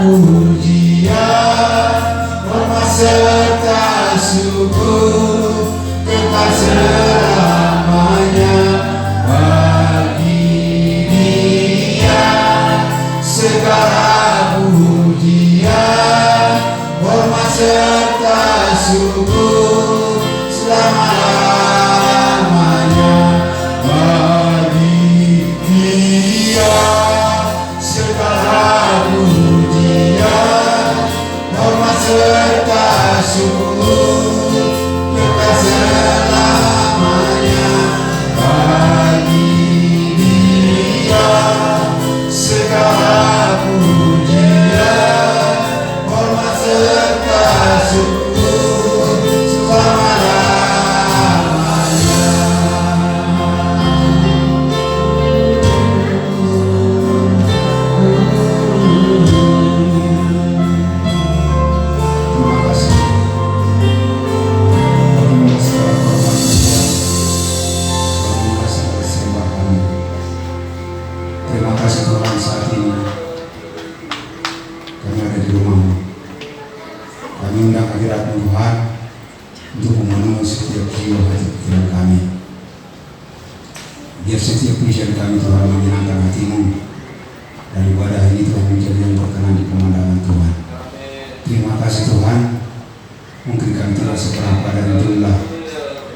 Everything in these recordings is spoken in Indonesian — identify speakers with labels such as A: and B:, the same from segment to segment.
A: pujian, hormat serta syukur kekal selamanya bagi Dia. Segala pujian, hormat serta syukur selama-lamanya bagi Dia. Segala pujian, hormat serta syukur kekal selamanya bagi Dia. Segala pujian, hormat serta syukur selama-lamanya. Terima kasih. Bagaimana segala hormat Tuhan, bagaimana segala sembah kami. Terima kasih Tuhan, saat ini kami ada di rumah-Mu. Kami undang hadirat-Mu Tuhan untuk memenuhi setiap jiwa hati pikiran kami. Biar setiap pujian kami Tuhan menyenangkan hati-Mu, dan ibadah ini Tuhan menjadi yang berkenan di pemandangan Tuhan. Terima kasih Tuhan. Mungkin kami tidak seberapa dari jumlah,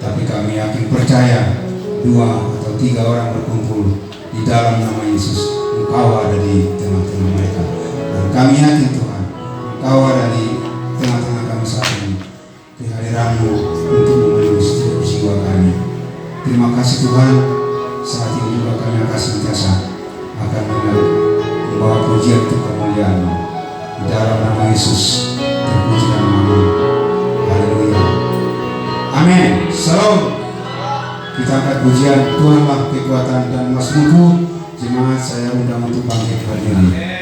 A: tapi kami yakin percaya 2 atau 3 orang berkumpul di dalam nama Yesus, Engkau ada di tengah-tengah mereka. Dan kami yakin Tuhan, Engkau ada di tengah-tengah kami saat ini. Kehadiran-Mu untuk memenuhi setiap jiwa kami. Terima kasih Tuhan. Saat ini juga kami akan senantiasa akan membawa pujian untuk kemuliaan-Mu. Di dalam nama Yesus, terpuji nama-Mu. Haleluya. Amin. Shalom. Kita angkat pujian, Tuhanlah kekuatan dan mazmurku. Jemaat saya undang untuk bangkit berdiri.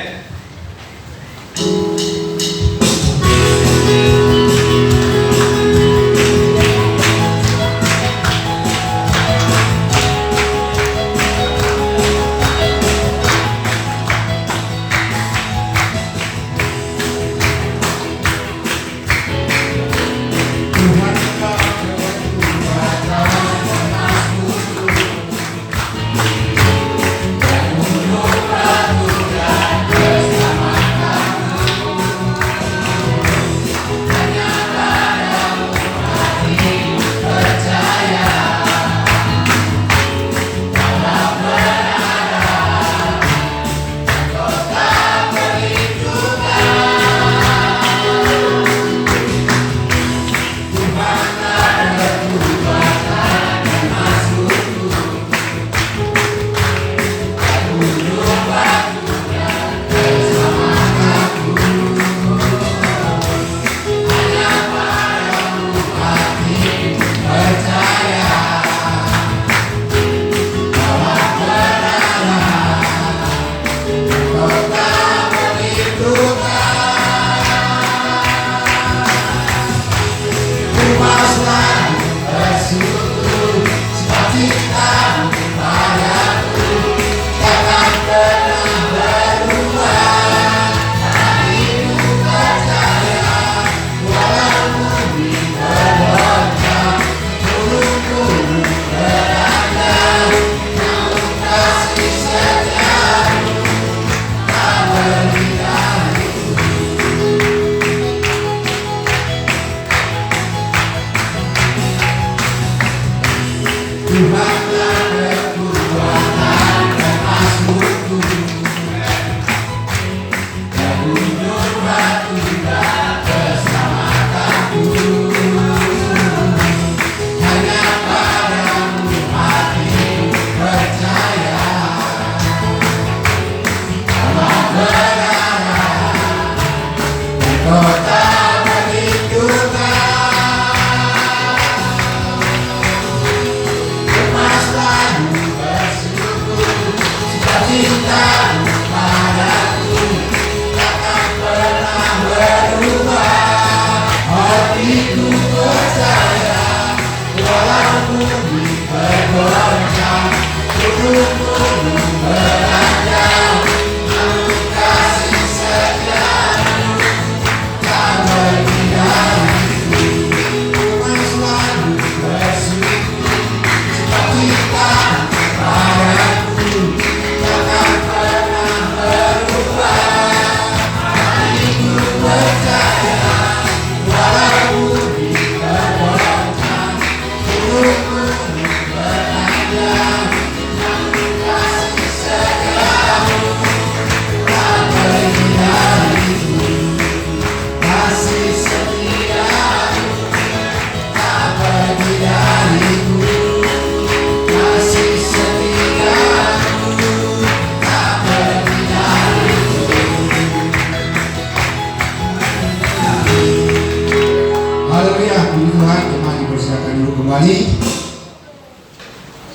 A: kembali.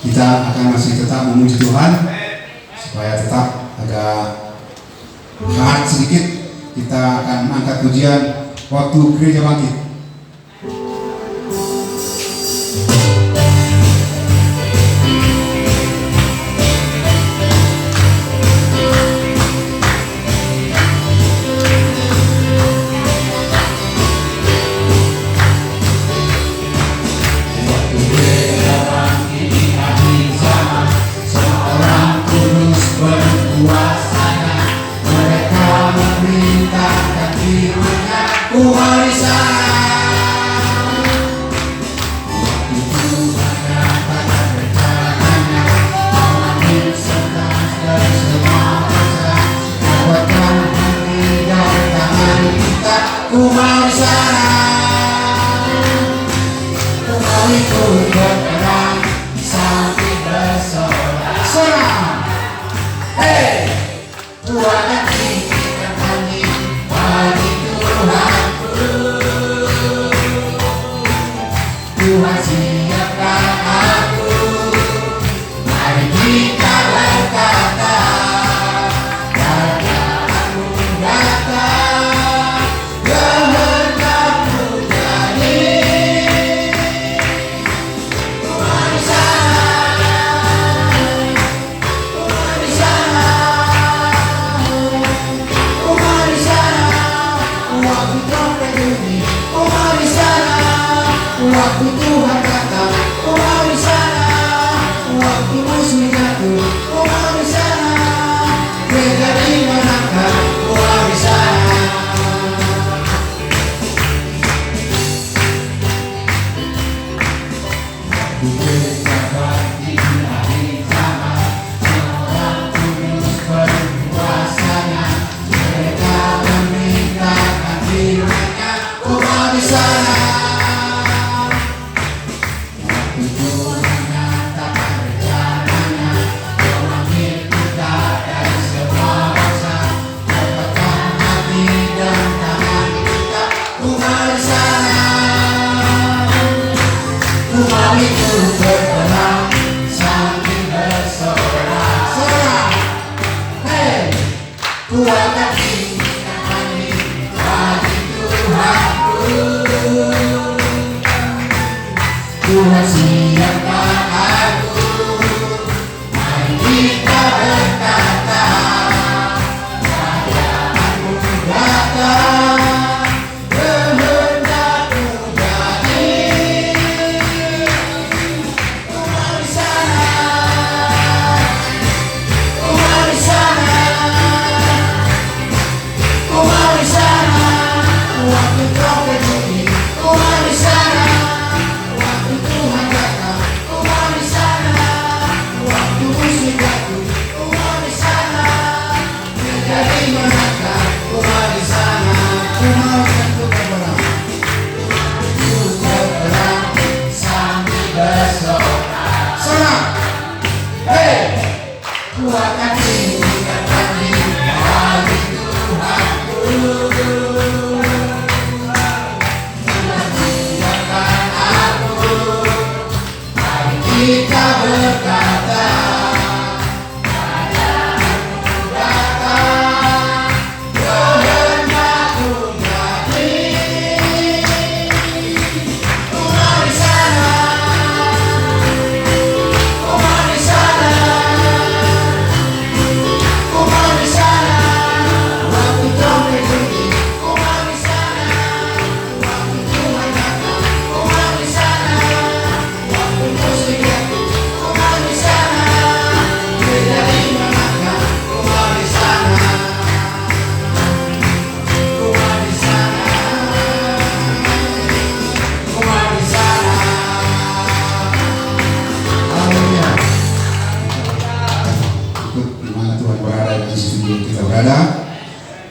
A: Kita akan masih tetap memuji Tuhan supaya tetap agak hangat sedikit. Kita akan angkat pujian waktu gereja bangkit.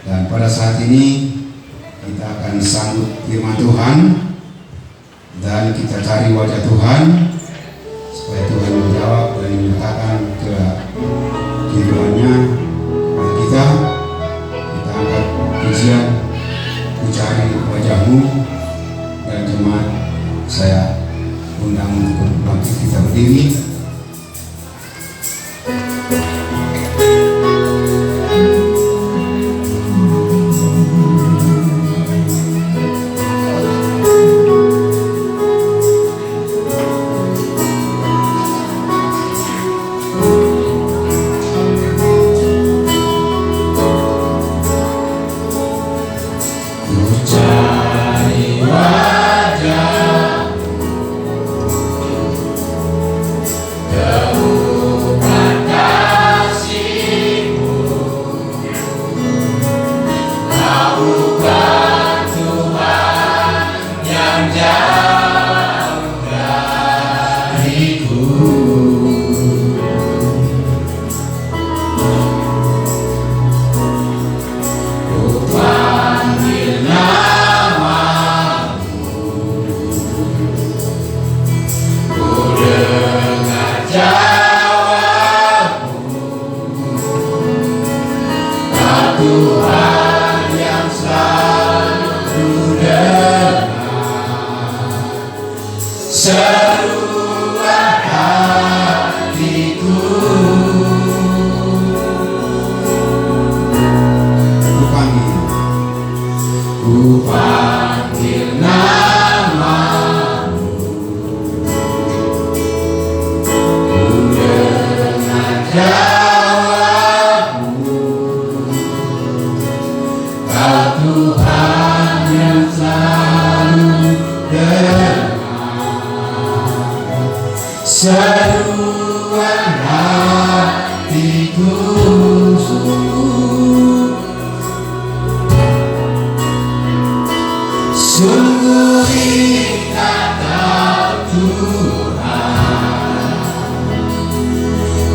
A: Dan pada saat ini kita akan sambut firman Tuhan dan kita cari wajah Tuhan supaya Tuhan menjawab dan menyatakan ke kehidupannya kepada kita. Kita angkat pujian, ku cari wajahmu, dan jemaat saya undang Tuhan yang selalu dengar seruan hatiku. Ku panggil namamu, ku dengar jawabmu. Kau Tuhan yang selalu dengar seruan hatiku. Sungguh indah Kau Tuhan,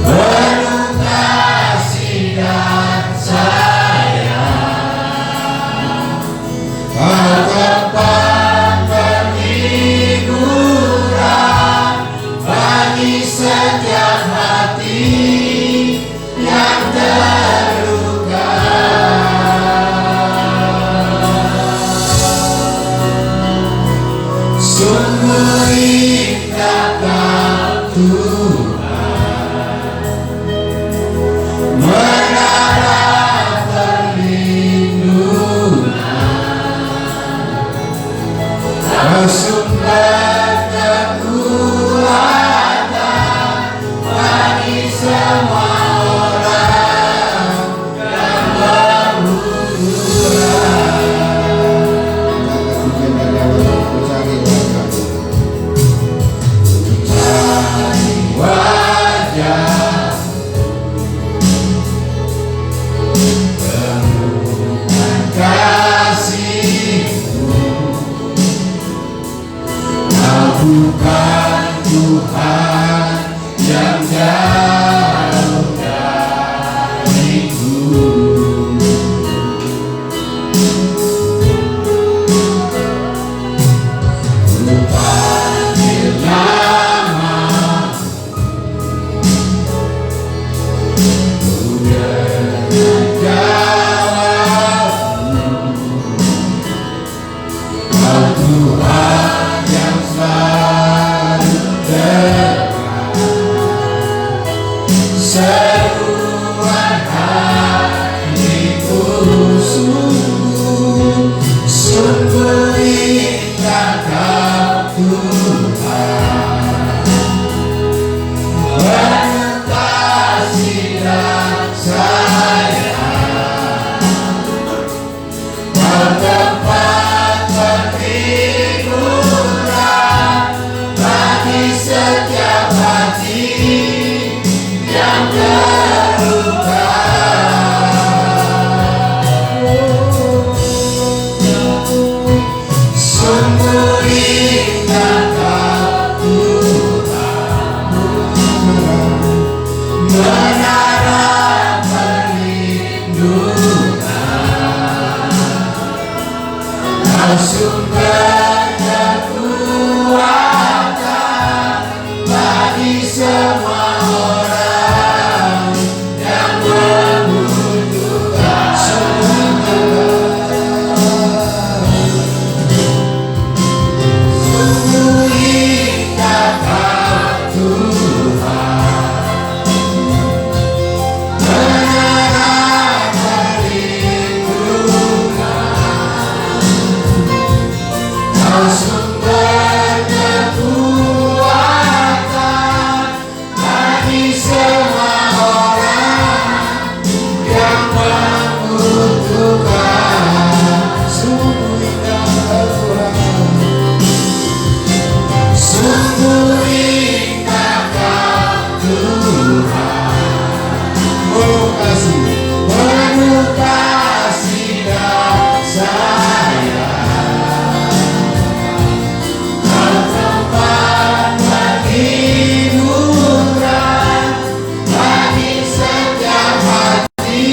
A: penuh kasih dan sayang. Kau tempat penghiburan bagi setiap hati yang terluka. Sungguh indah Kau Tuhan, menara perlindungan, Kau sumber kekuatan bagi semua orang yang berhubungan. Bukan Tuhan yang jauh dariku. Ku panggil namamu, ku dengar jawabmu. Kau Tuhan yang selalu dengar seruan hatiku. Sungguh indah Kau Tuhan, penuh kasih dan sayang. Kau tempat penghiburan bagi setiap hati yang terluka. Sungguh indah Kau Tuhan, menara perlindungan, Kau sumber kekuatan bagi semua orang yang membutuhkan. Sungguh indah Kau Tuhan, menara perlindungan, Kau sumber kekuatan bagi semua orang yang membutuhkan. Sungguh indah Tuhan, sungguh indah Kau Tuhan, penuh kasih dan sayang. Kau tempat penghiburan bagi setiap hati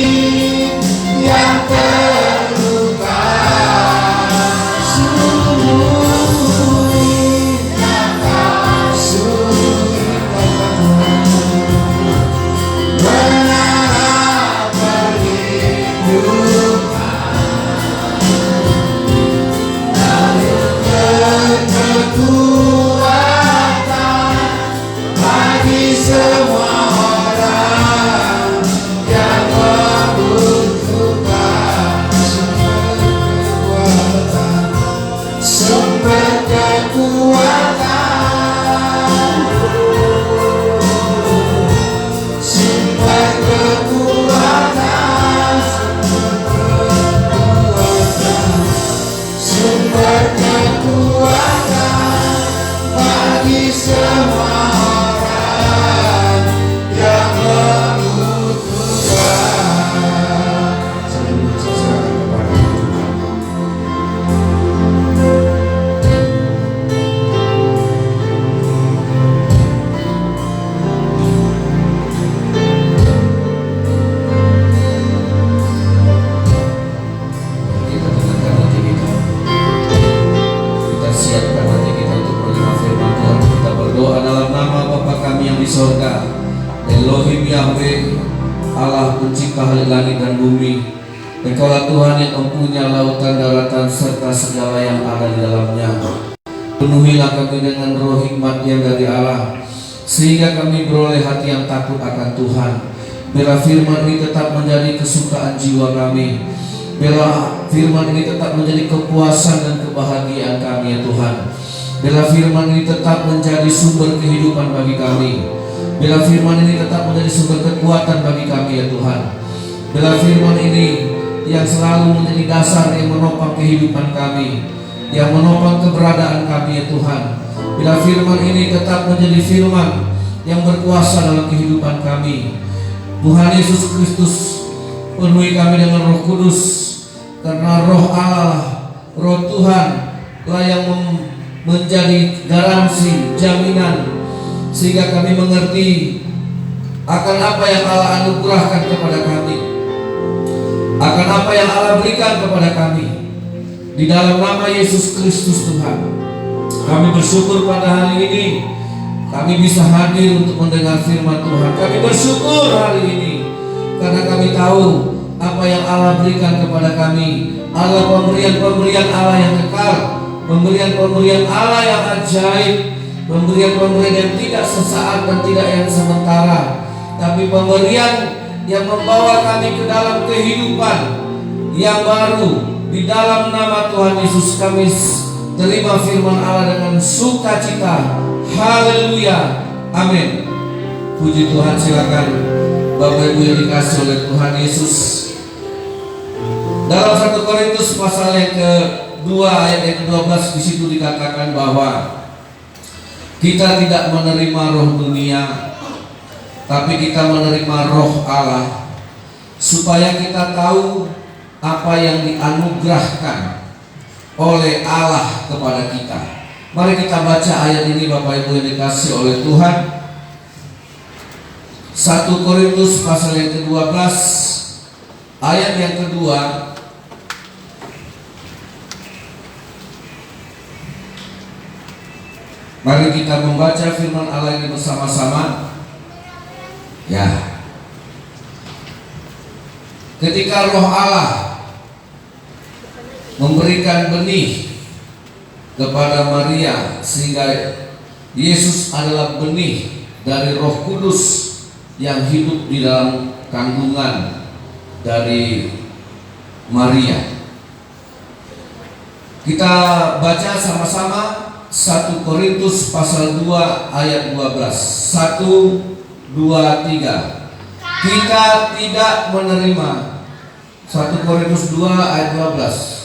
B: makhluk langit dan bumi. Engkaulah Tuhan yang mempunyai lautan, daratan, serta segala yang ada di dalamnya. Penuhilah kami dengan roh hikmat yang dari Allah, sehingga kami beroleh hati yang takut akan Tuhan. Biarlah firman ini tetap menjadi kesukaan jiwa kami. Biarlah firman ini tetap menjadi kepuasan dan kebahagiaan kami ya Tuhan. Biarlah firman ini tetap menjadi sumber kehidupan bagi kami. Biarlah firman ini tetap menjadi sumber kekuatan bagi kami ya Tuhan. Biarlah firman ini yang selalu menjadi dasar yang menopang kehidupan kami, yang menopang keberadaan kami ya Tuhan. Bila firman ini tetap menjadi firman yang berkuasa dalam kehidupan kami. Tuhan Yesus Kristus, penuhi kami dengan Roh Kudus, karena Roh Allah, Roh Tuhan lah yang menjadi garansi, jaminan, sehingga kami mengerti akan apa yang Allah anugerahkan kepada kami, akan apa yang Allah berikan kepada kami. Di dalam nama Yesus Kristus Tuhan, kami bersyukur pada hari ini kami bisa hadir untuk mendengar firman Tuhan. Kami bersyukur hari ini karena kami tahu apa yang Allah berikan kepada kami. Allah pemberian-pemberian Allah yang kekal, pemberian-pemberian Allah yang ajaib, pemberian-pemberian yang tidak sesaat dan tidak yang sementara, tapi pemberian yang membawa kami ke dalam kehidupan yang baru. Di dalam nama Tuhan Yesus kami terima firman Allah dengan sukacita. Haleluya, amin. Puji Tuhan. Silakan Bapak Ibu yang dikasih oleh Tuhan Yesus. Dalam 1 Korintus pasal yang ke-2 ayat yang ke-12, di situ dikatakan bahwa kita tidak menerima roh dunia, tapi kita menerima roh Allah, supaya kita tahu apa yang dianugerahkan oleh Allah kepada kita. Mari kita baca ayat ini Bapak Ibu yang dikasih oleh Tuhan. 1 Korintus pasal yang ke-12 ayat yang kedua. Mari kita membaca firman Allah ini bersama-sama. Ya. Ketika roh Allah memberikan benih kepada Maria, sehingga Yesus adalah benih dari Roh Kudus yang hidup di dalam kandungan dari Maria. Kita baca sama-sama 1 Korintus pasal 2 ayat 12. 1, 2, 3. Kita tidak menerima. 1 Korintus 2 ayat 12.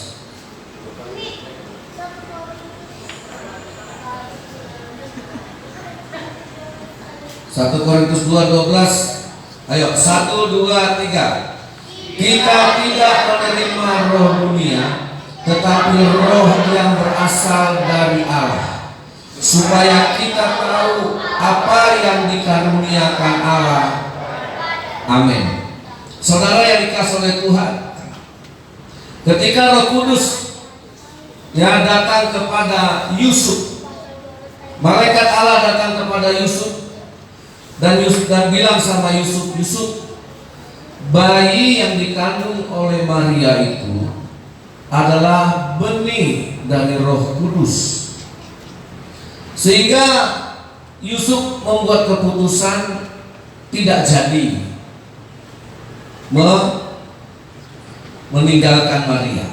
B: 1 Korintus 2:12. Ayo 1, 2, 3. Kita tidak menerima roh dunia, tetapi roh yang berasal dari Allah, supaya kita tahu apa yang dikaruniakan Allah. Amin. Saudara yang dikasih oleh Tuhan, ketika Roh Kudus yang datang kepada Yusuf, malaikat Allah datang kepada Yusuf dan bilang sama Yusuf, Yusuf, bayi yang dikandung oleh Maria itu adalah benih dari Roh Kudus. Sehingga Yusuf membuat keputusan tidak jadi meninggalkan Maria.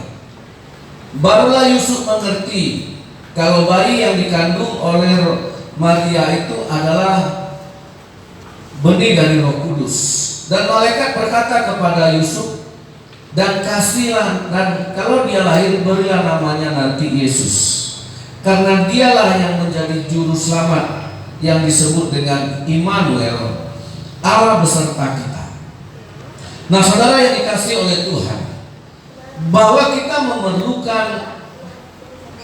B: Barulah Yusuf mengerti kalau bayi yang dikandung oleh Maria itu adalah benih dari Roh Kudus. Dan malaikat berkata kepada Yusuf, dan kasihlah, dan kalau dia lahir berilah namanya nanti Yesus, karena dialah yang menjadi juru selamat yang disebut dengan Immanuel, Allah beserta kita. Nah saudara yang dikasih oleh Tuhan, bahwa kita memerlukan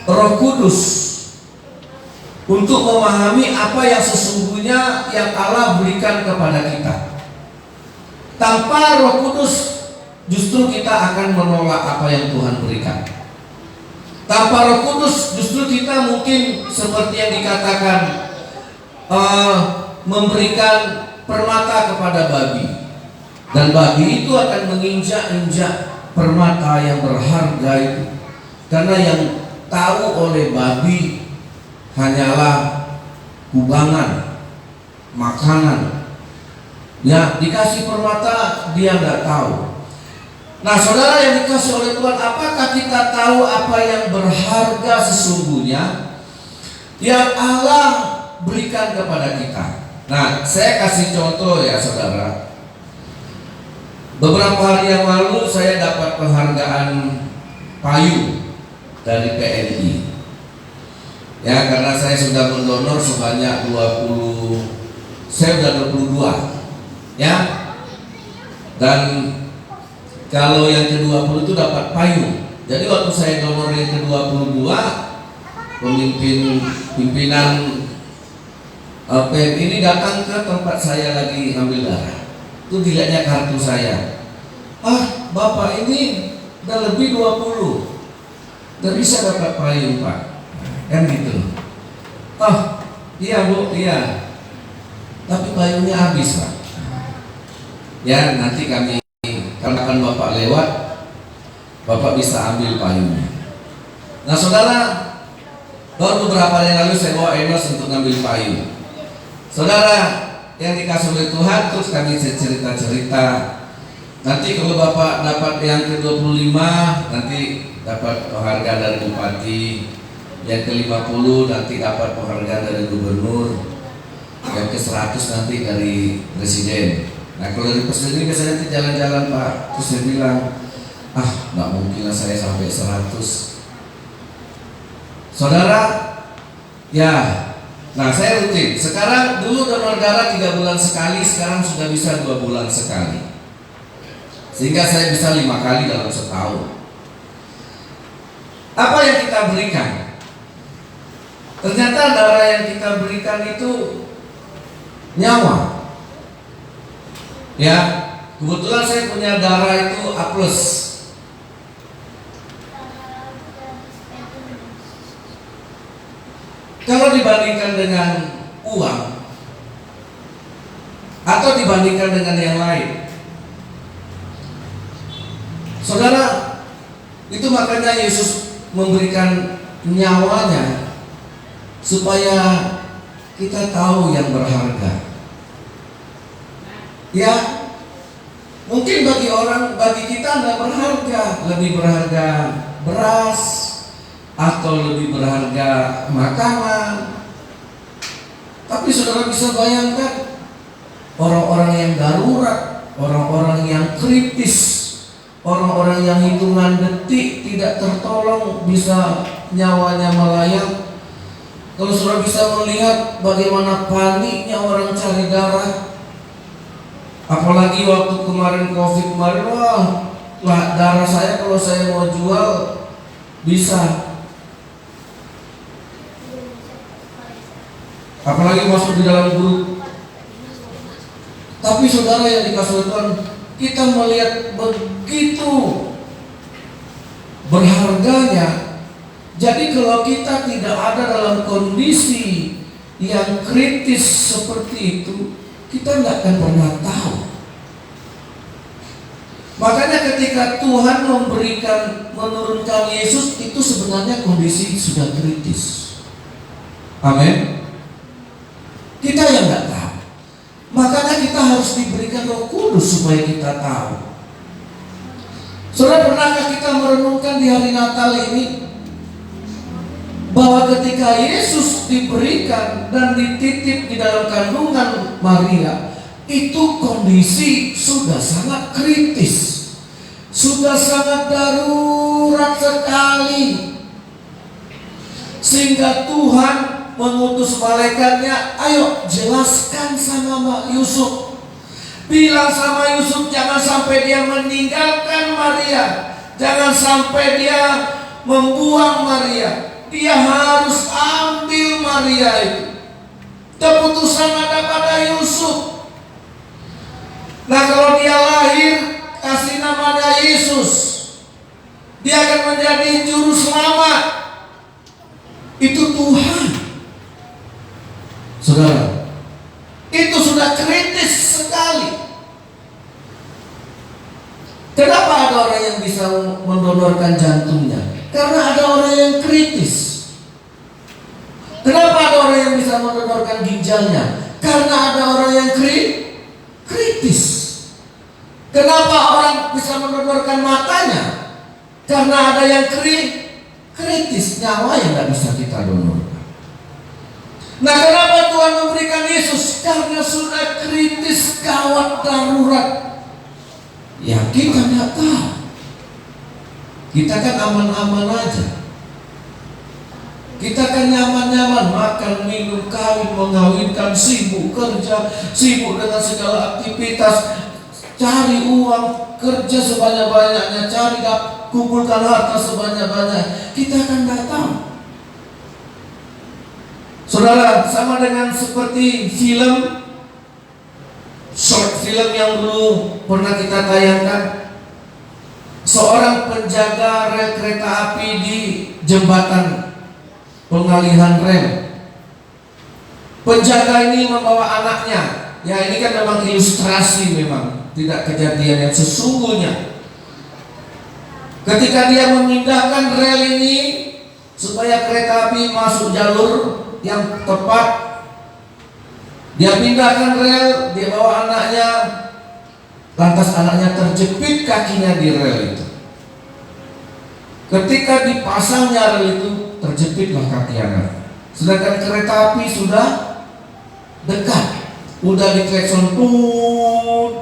B: Roh Kudus untuk memahami apa yang sesungguhnya yang Allah berikan kepada kita. Tanpa Roh Kudus justru kita akan menolak apa yang Tuhan berikan. Tanpa Roh Kudus justru kita mungkin seperti yang dikatakan memberikan permata kepada babi. Dan babi itu akan menginjak-injak permata yang berharga itu. Karena yang tahu oleh babi hanyalah kubangan, makanan. Ya, dikasih permata dia nggak tahu. Nah, saudara yang dikasih oleh Tuhan, apakah kita tahu apa yang berharga sesungguhnya yang Allah berikan kepada kita? Nah, saya kasih contoh ya saudara. Beberapa hari yang lalu saya dapat penghargaan payung dari PNI. Ya, karena saya sudah mendonor sebanyak 22. Ya. Dan kalau yang ke-20 itu dapat payung. Jadi waktu saya donor yang ke-22, pimpinan PMI ini datang ke tempat saya lagi ngambil darah. Itu dilihatnya kartu saya. Bapak ini udah lebih 20, gak bisa dapat payung Pak. Kan gitu. Iya Bu, iya. Tapi payungnya habis Pak. Ya, nanti kami, kalau akan Bapak lewat, Bapak bisa ambil payungnya. Nah saudara, baru beberapa hari lalu saya bawa Enos untuk ngambil payung. Saudara yang dikasih oleh Tuhan, terus kami cerita-cerita. Nanti kalau Bapak dapat yang ke-25, nanti dapat penghargaan dari Bupati. Yang ke-50 nanti dapat penghargaan dari Gubernur. Yang ke-100 nanti dari Presiden. Nah kalau dari Presiden ini biasanya nanti jalan-jalan Pak. Terus saya bilang, nggak mungkin lah saya sampai 100. Saudara, ya. Nah saya rutin. Sekarang dulu donor darah 3 bulan sekali, sekarang sudah bisa 2 bulan sekali. Sehingga saya bisa 5 kali dalam setahun. Apa yang kita berikan? Ternyata darah yang kita berikan itu nyawa. Ya, kebetulan saya punya darah itu A+. Kalau dibandingkan dengan uang atau dibandingkan dengan yang lain, saudara, itu makanya Yesus memberikan nyawanya supaya kita tahu yang berharga. Ya, mungkin bagi kita tidak berharga, lebih berharga beras atau lebih berharga makanan. Tapi saudara bisa bayangkan orang-orang yang darurat, orang-orang yang kritis, orang-orang yang hitungan detik tidak tertolong, bisa nyawanya melayang. Kalau saudara bisa melihat bagaimana paniknya orang cari darah, apalagi waktu kemarin COVID kemarin, darah saya kalau saya mau jual bisa. Apalagi masuk di dalam grup. Tapi saudara yang dikasih Tuhan, kita melihat begitu berharganya. Jadi kalau kita tidak ada dalam kondisi yang kritis seperti itu, kita nggak akan pernah tahu. Makanya ketika Tuhan menurunkan Yesus, itu sebenarnya kondisi sudah kritis. Amin. Kita yang nggak tahu. Makanya kita harus diberikan Roh Kudus supaya kita tahu. Saudara, pernahkah kita merenungkan di hari Natal ini bahwa ketika Yesus diberikan dan dititip di dalam kandungan Maria, itu kondisi sudah sangat kritis, sudah sangat darurat sekali, sehingga Tuhan mengutus malaikatnya, ayo jelaskan sama Mbak Yusuf, bilang sama Yusuf jangan sampai dia meninggalkan Maria, jangan sampai dia membuang Maria, dia harus ambil Maria itu. Keputusan ada pada Yusuf. Nah kalau dia lahir, kasih namanya Yesus, dia akan menjadi juru selamat. Itu Tuhan. Saudara, itu sudah kritis sekali. ada orang yang bisa mendonorkan jantungnya? Karena ada orang yang kritis. Kenapa ada orang yang bisa mendonorkan ginjalnya? Karena ada orang yang kritis. Kenapa orang bisa mendonorkan matanya? Karena ada yang kritis, nyawa yang tidak bisa kita donorkan. Nah, kenapa Tuhan memberikan Yesus? Karena sudah kritis, gawat, darurat. Ya kita tidak tahu. Kita kan aman-aman aja. Kita kan nyaman-nyaman, makan, minum, kawin, mengawinkan, sibuk kerja, sibuk dengan segala aktivitas, cari uang, kerja sebanyak-banyaknya, kumpulkan harta sebanyak-banyak. Kita kan tidak tahu. Saudara, sama dengan seperti short film yang dulu pernah kita tayangkan. Seorang penjaga rel kereta api di jembatan pengalihan rel. Penjaga ini membawa anaknya. Ya, ini kan memang ilustrasi, memang tidak kejadian yang sesungguhnya. Ketika dia memindahkan rel ini supaya kereta api masuk jalur yang tepat, dia pindahkan rel, dia bawa anaknya, lantas anaknya terjepit kakinya di rel itu. Ketika dipasangnya rel itu, terjepitlah kaki anak. Sedangkan kereta api sudah dekat, udah diklakson tut.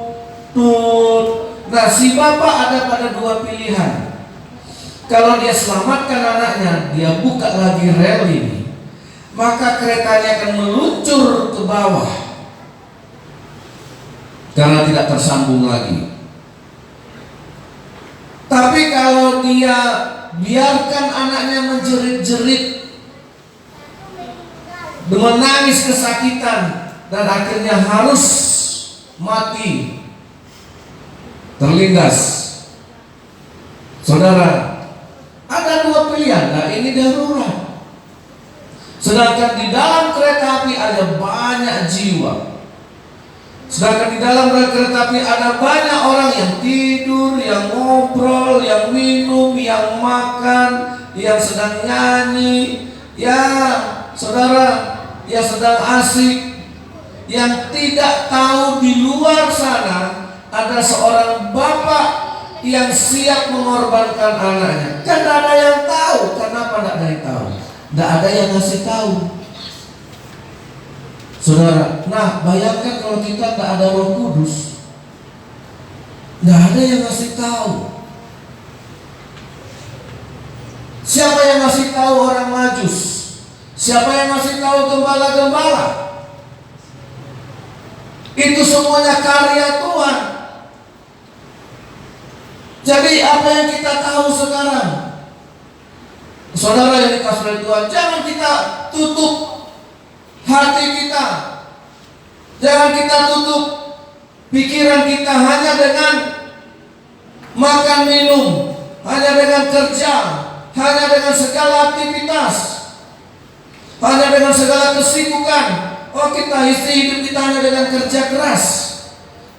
B: Nah, si bapak ada pada dua pilihan. Kalau dia selamatkan anaknya, dia buka lagi rel ini, maka keretanya akan meluncur ke bawah karena tidak tersambung lagi. Tapi kalau dia biarkan anaknya menjerit-jerit, menangis kesakitan, dan akhirnya harus mati, terlindas. Saudara, ada dua pilihan. Nah, ini darurat. Sedangkan di dalam kereta api ada banyak jiwa. Sedangkan di dalam rel kereta api ada banyak orang yang tidur, yang ngobrol, yang minum, yang makan, yang sedang nyanyi, ya saudara, yang sedang asik, yang tidak tahu di luar sana ada seorang bapak yang siap mengorbankan anaknya. Kan tidak ada yang tahu. Kenapa tidak ada yang tahu? Tidak ada yang ngasih tahu. Saudara, nah bayangkan kalau kita tidak ada Roh Kudus, tidak ada yang ngasih tahu. Siapa yang ngasih tahu orang Majus? Siapa yang ngasih tahu gembala-gembala? Itu semuanya karya Tuhan. Jadi apa yang kita tahu sekarang? Saudara yang dikasih oleh Tuhan, jangan kita tutup hati kita. Jangan kita tutup pikiran kita hanya dengan makan minum, hanya dengan kerja, hanya dengan segala aktivitas, hanya dengan segala kesibukan. Oh, kita isi hidup kita hanya dengan kerja keras.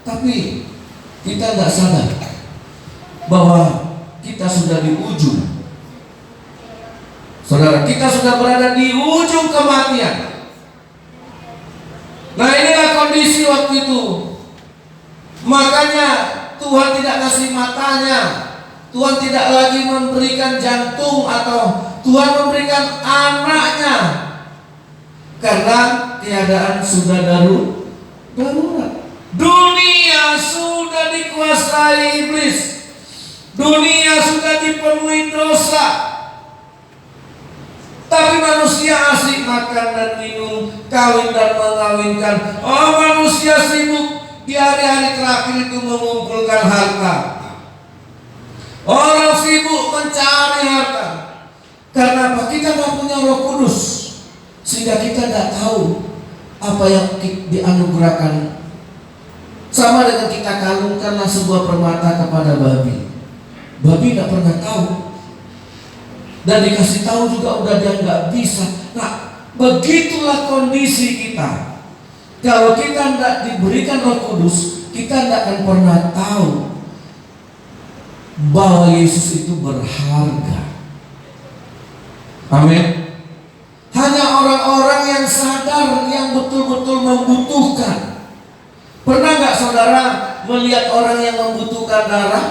B: Tapi kita tidak sadar bahwa kita sudah di ujung. Saudara, kita sudah berada di ujung kematian. Nah, inilah kondisi waktu itu. Makanya Tuhan tidak kasih matanya, Tuhan tidak lagi memberikan jantung, atau Tuhan memberikan anaknya, karena keadaan sudah darurat. Dunia sudah dikuasai iblis. Dunia sudah dipenuhi dosa. Tapi manusia asik makan dan minum, kawin dan mengawinkan. Oh, manusia sibuk di hari-hari terakhir itu mengumpulkan harta. Orang sibuk mencari harta. Karena apa? Kita tidak punya Roh Kudus, sehingga kita tidak tahu apa yang dianugerahkan. Sama dengan kita kalungkanlah sebuah permata kepada babi. Babi tidak pernah tahu. Dan dikasih tahu juga udah dia nggak bisa. Nah, begitulah kondisi kita. Kalau kita tidak diberikan Roh Kudus, kita tidak akan pernah tahu bahwa Yesus itu berharga. Amin. Hanya orang-orang yang sadar, yang betul-betul membutuhkan. Pernah nggak saudara melihat orang yang membutuhkan darah?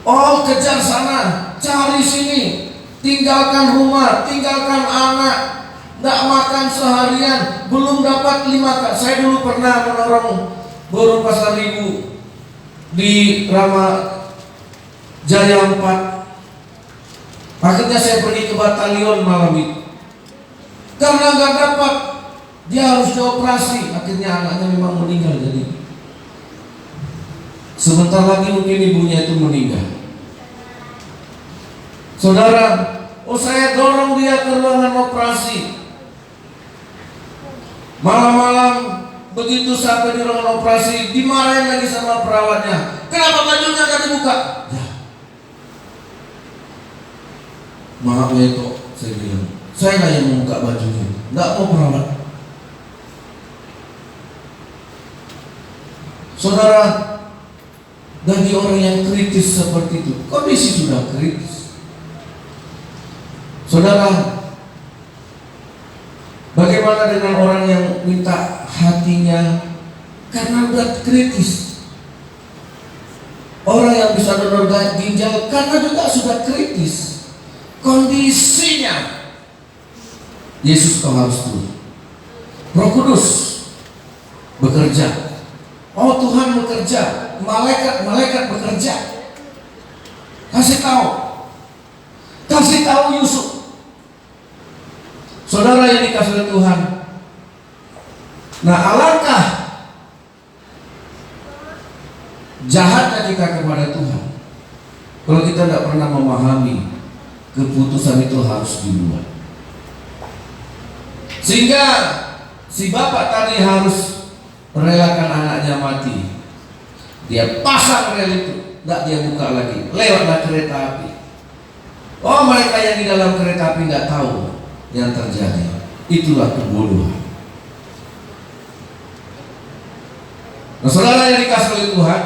B: Oh, kejar sana, cari sini, tinggalkan rumah, tinggalkan anak, nggak makan seharian, belum dapat 5 kali. Saya dulu pernah menolong burung pasar ribu di Rama Jaya 4. Akhirnya saya pergi ke batalion malam itu. Karena nggak dapat, dia harus dioperasi. Akhirnya anaknya memang meninggal. Jadi sebentar lagi mungkin ibunya itu meninggal. Saudara, saya dorong dia ke ruangan operasi. Malam-malam begitu sampai di ruangan operasi, dimarahin lagi sama perawatnya. Kenapa bajunya gak dibuka? Ya. Maaf ya kok, saya bilang. Saya lah yang membuka bajunya, gak mau perawat. Saudara, bagi orang yang kritis seperti itu, kondisi sudah kritis. Saudara, bagaimana dengan orang yang minta hatinya karena berat kritis? Orang yang bisa donor ginjal karena juga sudah kritis kondisinya. Yesus kau harus turun. Roh Kudus bekerja. Oh, Tuhan bekerja. Malaikat bekerja. Kasih tahu Yusuf. Saudara yang dikasih oleh Tuhan. Nah, alangkah jahatnya kita kepada Tuhan kalau kita tidak pernah memahami keputusan itu harus dibuat. Sehingga si bapak tadi harus merelakan anaknya mati. Dia pasang rel itu, tidak dia buka lagi. Lewatlah kereta api. Oh, mereka yang di dalam kereta api nggak tahu yang terjadi. Itulah kebodohan. Nah, saudara yang dikasih oleh Tuhan,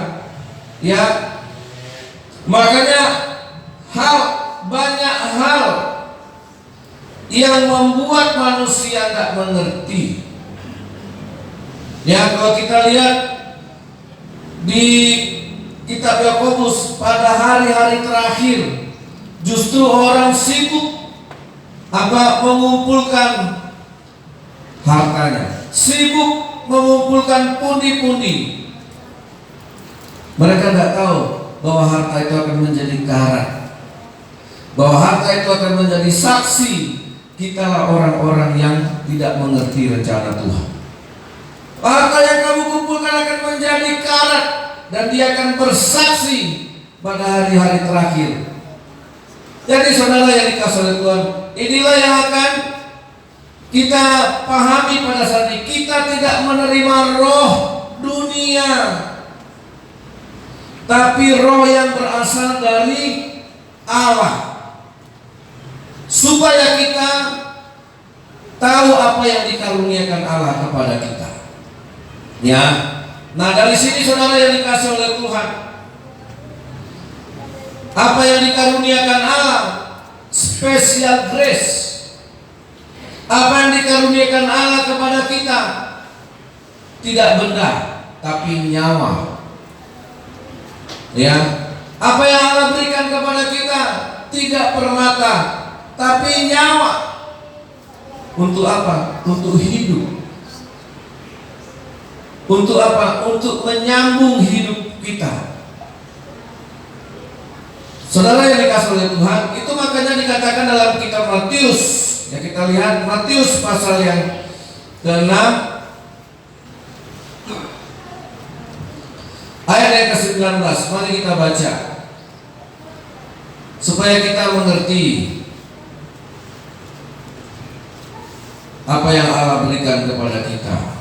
B: ya, makanya banyak hal yang membuat manusia nggak mengerti. Ya, kalau kita lihat di kitab Yakobus pada hari-hari terakhir, justru orang sibuk mengumpulkan hartanya, sibuk mengumpulkan pundi-pundi. Mereka tidak tahu bahwa harta itu akan menjadi karat, bahwa harta itu akan menjadi saksi. Kitalah orang-orang yang tidak mengerti rencana Tuhan. Harta yang kamu kumpulkan akan menjadi karat, dan dia akan bersaksi pada hari-hari terakhir. Jadi saudara yang dikasih oleh Tuhan, inilah yang akan kita pahami pada saat ini. Kita tidak menerima roh dunia, tapi roh yang berasal dari Allah, supaya kita tahu apa yang dikaruniakan Allah kepada kita. Ya, nah dari sini saudara yang dikasih oleh Tuhan, apa yang dikaruniakan Allah, special grace. Apa yang dikaruniakan Allah kepada kita, tidak benda, tapi nyawa. Ya, apa yang Allah berikan kepada kita, tidak permata, tapi nyawa. Untuk apa? Untuk hidup. Untuk apa? Untuk menyambung hidup kita. Saudara yang dikasih oleh Tuhan, itu makanya dikatakan dalam kitab Matius. Ya, kita lihat Matius pasal yang ke-6 ayat yang ke-19. Mari kita baca supaya kita mengerti apa yang Allah berikan kepada kita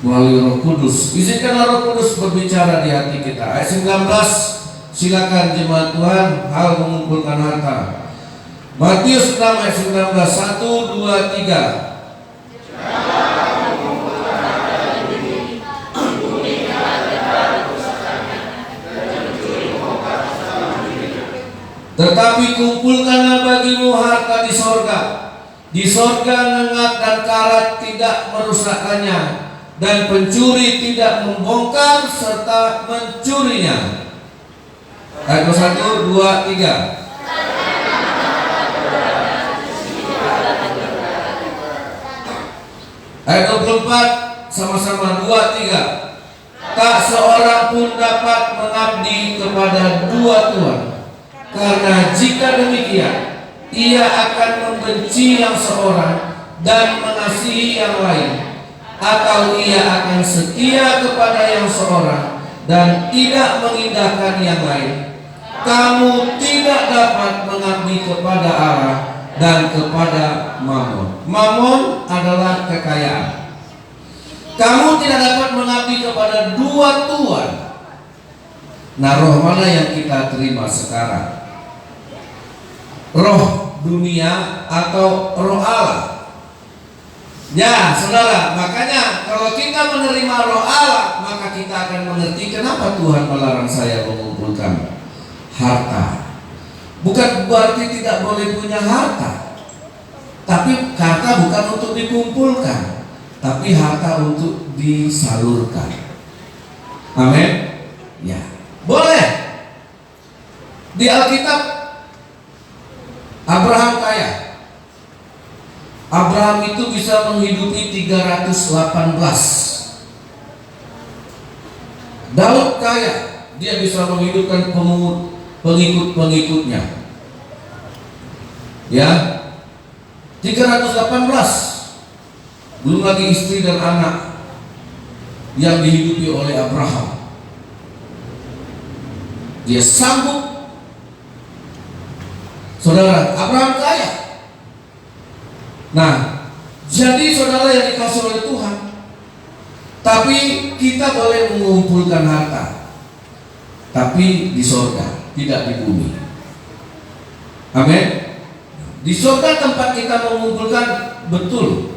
B: melalui Roh Kudus. Izinkanlah Roh Kudus berbicara di hati kita. Ayat 19. Silakan jemaat Tuhan, hal mengumpulkan harta. Matius 6 ayat 19. 1, 2, 3. Tetapi kumpulkanlah bagimu harta di sorga. Di sorga nengat dan karat tidak merusakkannya, dan pencuri tidak membongkar serta mencurinya. Ayat 1, 2, 3. Ayat 24 sama-sama 2, 3. Tak seorang pun dapat mengabdi kepada dua tuan, karena jika demikian ia akan membenci yang seorang dan mengasihi yang lain, atau ia akan setia kepada yang seorang dan tidak mengindahkan yang lain. Kamu tidak dapat mengabdi kepada Allah dan kepada Mamon. Mamon adalah kekayaan. Kamu tidak dapat mengabdi kepada dua tuan. Nah, roh mana yang kita terima sekarang? Roh dunia atau roh Allah? Ya, saudara, makanya kalau kita menerima roh Allah, maka kita akan mengerti kenapa Tuhan melarang saya mengumpulkan harta. Bukan berarti tidak boleh punya harta, tapi harta bukan untuk dikumpulkan, tapi harta untuk disalurkan. Amin. Ya, boleh. Di Alkitab Abraham kaya. Abraham itu bisa menghidupi 318. Daud kaya, dia bisa menghidupkan pengikut-pengikutnya. Ya, 318. Belum lagi istri dan anak yang dihidupi oleh Abraham. Dia sanggup. Saudara, Abraham kaya. Nah, jadi saudara yang dikasih oleh Tuhan, tapi kita boleh mengumpulkan harta, tapi di sorga, tidak di bumi. Amin. Di sorga tempat kita mengumpulkan, betul.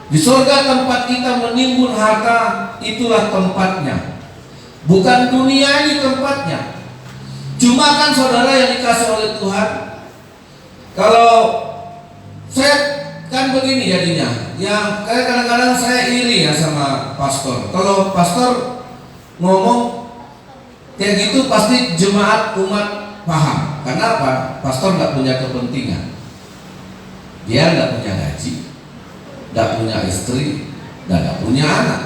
B: Di sorga tempat kita menimbun harta, itulah tempatnya. Bukan dunia ini tempatnya. Cuma kan saudara yang dikasih oleh Tuhan, kalau saya kan begini jadinya, yang kadang-kadang saya iri ya sama pastor. Kalau pastor ngomong kayak gitu pasti jemaat umat paham. Kenapa? Pastor nggak punya kepentingan. Dia nggak punya gaji, nggak punya istri, dan nggak punya anak.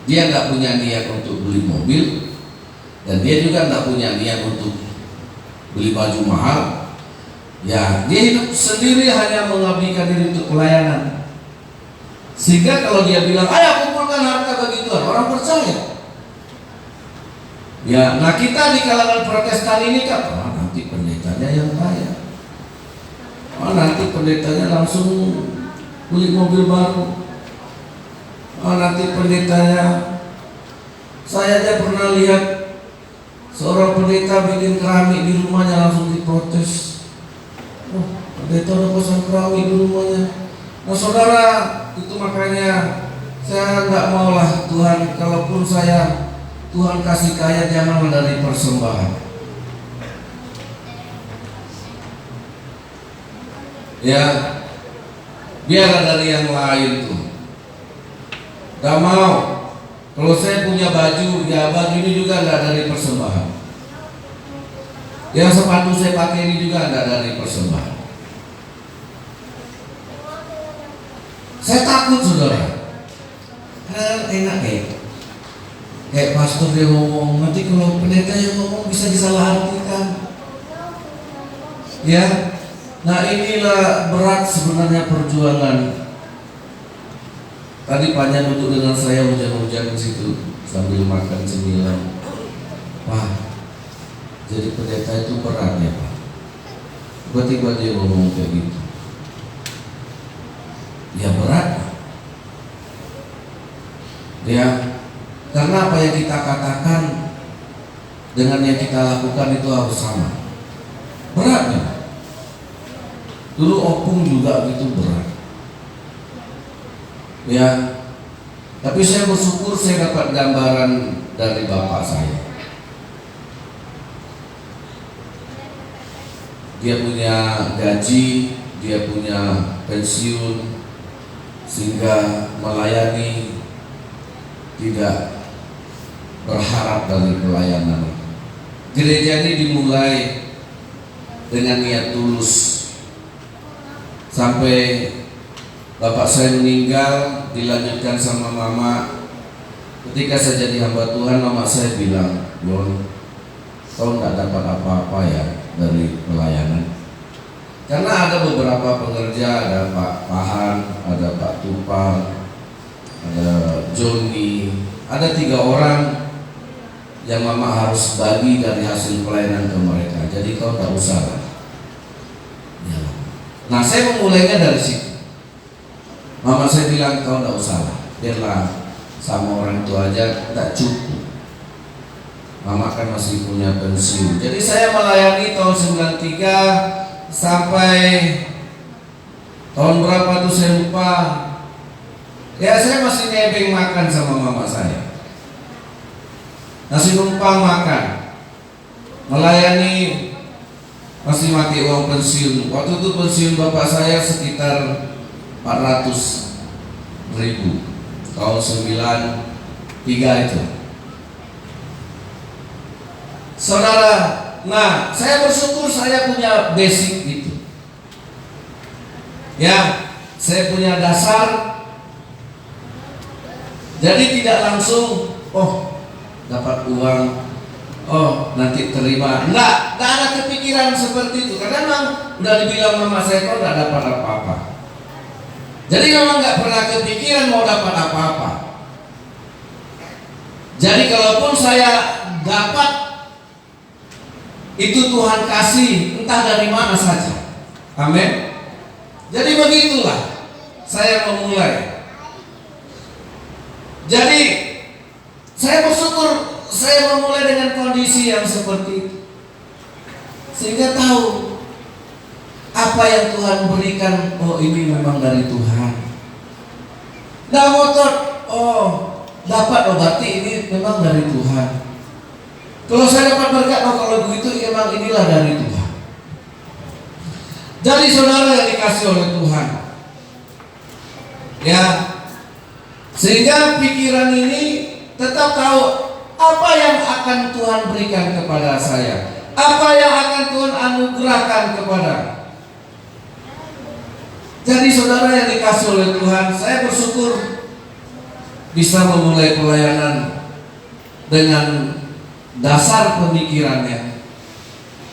B: Dia nggak punya niat untuk beli mobil, dan dia juga nggak punya niat untuk beli baju mahal. Ya, dia hidup sendiri hanya mengabdikan diri untuk pelayanan. Sehingga kalau dia bilang, ayo kumpulkan harta bagi Tuhan, orang percaya. Ya, nah kita di kalangan Protestan ini kan, nanti pendetanya yang kaya. Nanti pendetanya langsung beli mobil baru. Nanti pendetanya, saya aja pernah lihat seorang pendeta bikin keramik di rumahnya langsung diprotes. Pendeta udah pasang keramik di rumahnya. Nah saudara, itu makanya saya nggak maulah Tuhan, kalaupun Tuhan kasih kaya, jangan dari persembahan. Ya, biarlah dari yang lain tuh. Gak mau. Kalau saya punya baju, ya baju ini juga nggak dari persembahan. Yang sepatu saya pakai ini juga nggak dari persembahan. Saya takut saudara. Enak kayak pastor dia ngomong, nanti kalau pendeta yang ngomong bisa disalahartikan. Ya, nah inilah berat sebenarnya perjuangan. Tadi Pak Nya duduk dengan saya hujan-hujan di situ sambil makan cemilan. Wah, jadi pendeta itu berat ya Pak. Tiba-tiba dia ngomong kayak gitu. Ya berat. Ya, karena apa yang kita katakan dengan yang kita lakukan itu harus sama. Beratnya. Dulu opung juga gitu berat. Ya, tapi saya bersyukur saya dapat gambaran dari bapak saya. dia punya gaji, dia punya pensiun, sehingga melayani tidak berharap dari pelayanan. Gereja ini dimulai dengan niat tulus. Sampai bapak saya meninggal, dilanjutkan sama mama. Ketika saya jadi hamba Tuhan, mama saya bilang, "Yon, kau tidak dapat apa-apa ya dari pelayanan." Karena ada beberapa pengerja, ada Pak Pahan, ada Pak Tupar, ada Joni, ada 3 orang yang mama harus bagi dari hasil pelayanan ke mereka. Jadi kau tak usah lah. Ya. Nah, saya memulainya dari situ. Mama saya bilang, kau tak usah lah, biarlah sama orang tua aja, tak cukup. Mama kan masih punya pensiun. Jadi saya melayani tahun 93 sampai tahun berapa tuh saya lupa. Ya, saya masih nebeng makan sama mama saya. Nasi numpang makan. Melayani, masih mati uang pensiun. Waktu itu pensiun bapak saya sekitar 400.000 tahun 93 itu. Saudara, nah saya bersyukur saya punya basic itu. Ya, saya punya dasar. Jadi tidak langsung, oh dapat uang, oh nanti terima. Enggak ada kepikiran seperti itu. Karena memang udah dibilang mama saya, kok enggak dapat apa-apa. Jadi memang nggak pernah kepikiran mau dapat apa-apa. Jadi kalaupun saya dapat, itu Tuhan kasih, entah dari mana saja. Amin. Jadi begitulah saya memulai. Jadi saya bersyukur saya memulai dengan kondisi yang seperti itu, sehingga tahu apa yang Tuhan berikan. Oh, ini memang dari Tuhan. Nah, motor, oh dapat, oh berarti ini memang dari Tuhan. Kalau saya dapat berkat, oh kalau begitu memang inilah dari Tuhan. Jadi saudara yang dikasih oleh Tuhan, ya, sehingga pikiran ini tetap tahu apa yang akan Tuhan berikan kepada saya, apa yang akan Tuhan anugerahkan kepada. Jadi saudara yang dikasih oleh Tuhan, saya bersyukur bisa memulai pelayanan dengan dasar pemikirannya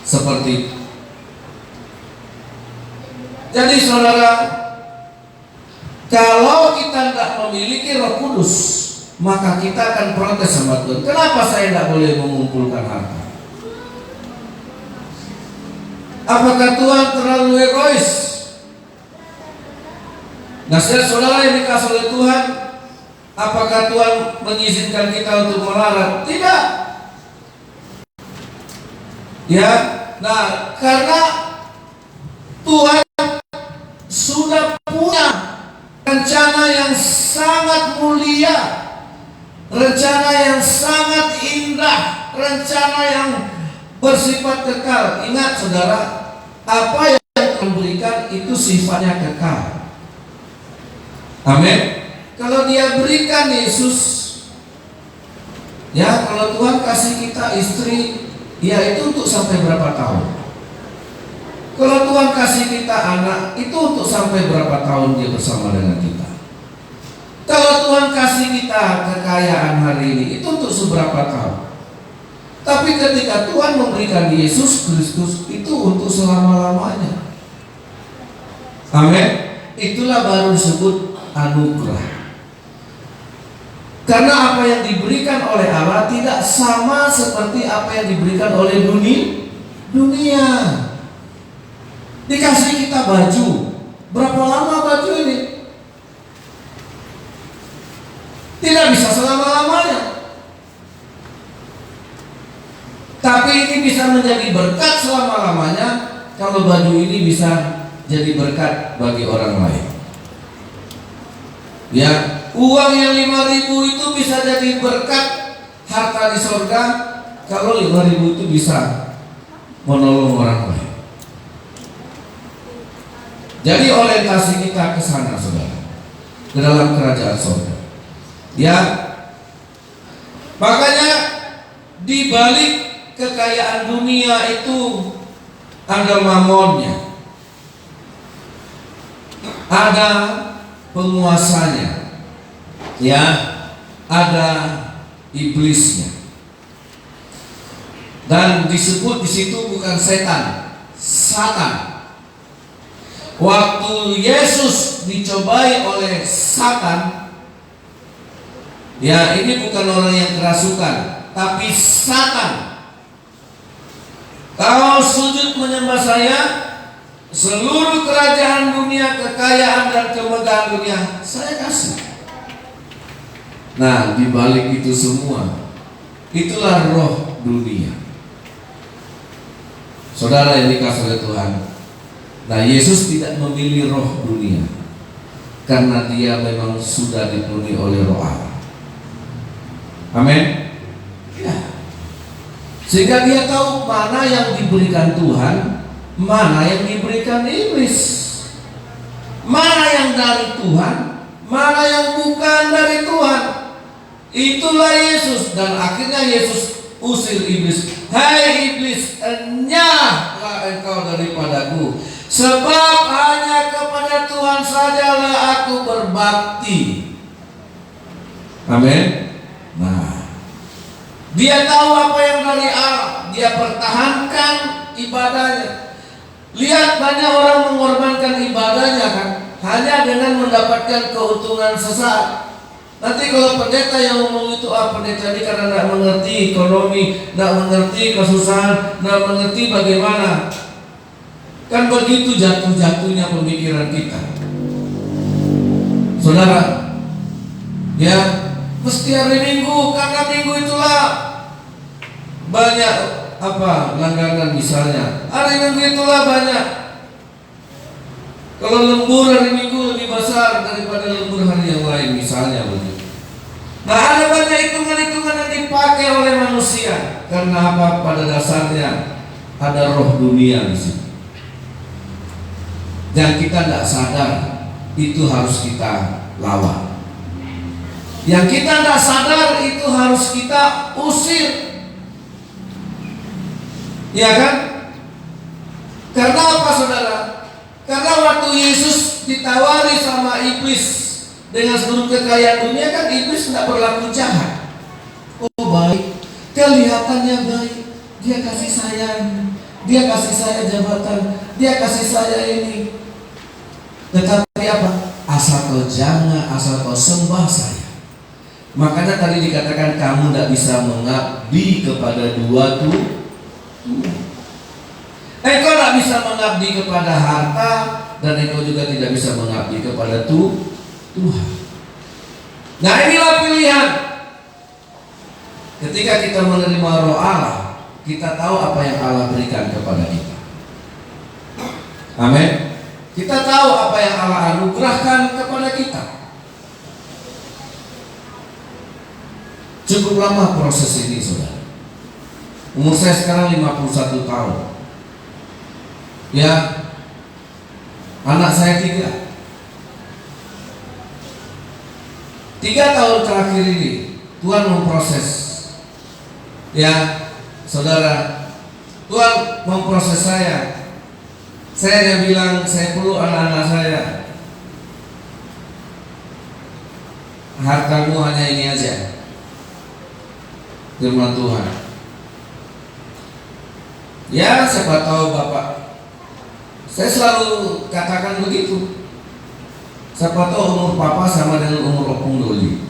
B: seperti itu. Jadi saudara, kalau kita tidak memiliki Roh Kudus, maka kita akan protes sama Tuhan. Kenapa saya tidak boleh mengumpulkan harta? Apakah Tuhan terlalu egois? Nah, saudara yang dikasih oleh Tuhan, apakah Tuhan mengizinkan kita untuk melarat? Tidak. Ya, nah karena Tuhan sudah punya rencana yang sangat mulia, rencana yang sangat indah, rencana yang bersifat kekal. Ingat saudara, apa yang Tuhan berikan itu sifatnya kekal. Amin. Kalau Dia berikan Yesus, ya, kalau Tuhan kasih kita istri, ya itu untuk sampai berapa tahun? Kalau Tuhan kasih kita anak, itu untuk sampai berapa tahun dia bersama dengan kita? Kalau Tuhan kasih kita kekayaan hari ini, itu untuk seberapa tahun? Tapi ketika Tuhan memberikan Yesus Kristus, itu untuk selama-lamanya. Amin. Itulah baru disebut anugerah. Karena apa yang diberikan oleh Allah tidak sama seperti apa yang diberikan oleh dunia. Dikasih kita baju, berapa lama baju ini? Tidak bisa selama-lamanya. Tapi ini bisa menjadi berkat selama-lamanya kalau baju ini bisa jadi berkat bagi orang lain. Ya, uang yang 5.000 itu bisa jadi berkat harta di surga kalau 5.000 itu bisa menolong orang lain. Jadi orientasi kita ke sana, saudara, ke dalam kerajaan surga. Ya, makanya di balik kekayaan dunia itu ada mamonnya, ada penguasanya, ya, ada iblisnya. Dan disebut di situ bukan setan, Satan. Waktu Yesus dicobai oleh Satan, ya, ini bukan orang yang kerasukan, tapi Satan. Kau sujud menyembah saya, seluruh kerajaan dunia, kekayaan dan kemegahan dunia saya kasih. Nah, di balik itu semua, itulah roh dunia. Saudara yang dikasihi oleh Tuhan, nah, Yesus tidak memilih roh dunia karena dia memang sudah dipenuhi oleh roh Allah. Amin. Ya. Sehingga dia tahu mana yang diberikan Tuhan, mana yang diberikan iblis, mana yang dari Tuhan, mana yang bukan dari Tuhan. Itulah Yesus. Dan akhirnya Yesus usir iblis. Hai iblis, enyahlah engkau daripadaku, sebab hanya kepada Tuhan sajalah aku berbakti. Amin. Nah, dia tahu apa yang dari Allah, dia pertahankan ibadahnya. Lihat, banyak orang mengorbankan ibadahnya kan, hanya dengan mendapatkan keuntungan sesaat. Nanti kalau pendeta yang ngomong itu, pendeta ini karena tidak mengerti ekonomi, tidak mengerti kesusahan, tidak mengerti bagaimana. Kan begitu jatuh-jatuhnya pemikiran kita, saudara. Ya, mesti hari Minggu, karena Minggu itulah banyak langganan misalnya. Hari Minggu itulah banyak. Kalau lembur hari Minggu lebih besar daripada lembur hari yang lain misalnya begitu. Nah, ada banyak hitungan-hitungan yang dipakai oleh manusia. Karena apa? Pada dasarnya ada roh dunia di situ. Dan kita tidak sadar, itu harus kita lawan. Yang kita tidak sadar itu harus kita usir. Ya kan? Karena apa, saudara? Karena waktu Yesus ditawari sama iblis dengan seluruh kekayaan dunia, kan iblis tidak berlaku jahat. Oh baik, kelihatannya baik, dia kasih sayang, dia kasih saya jabatan, dia kasih saya ini. Tetapi apa? Asal kau jangan, asal kau sembah saya. Makanya tadi dikatakan kamu tidak bisa mengabdi kepada dua Tuhan. Engkau tidak bisa mengabdi kepada harta, dan engkau juga tidak bisa mengabdi kepada Tuhan. Nah, inilah pilihan. Ketika kita menerima roh Allah, kita tahu apa yang Allah berikan kepada kita. Amin. Kita tahu apa yang Allah anugerahkan kepada kita. Cukup lama proses ini, saudara. Umur saya sekarang 51 tahun. Ya, anak saya 3 tahun terakhir ini Tuhan memproses. Ya, saudara, Tuhan memproses saya. Saya bilang saya perlu anak-anak saya. Hartamu hanya ini aja, firman Tuhan. Ya, siapa tahu Bapak, saya selalu katakan begitu. Siapa tahu umur Papa sama dengan umur Opung Doli.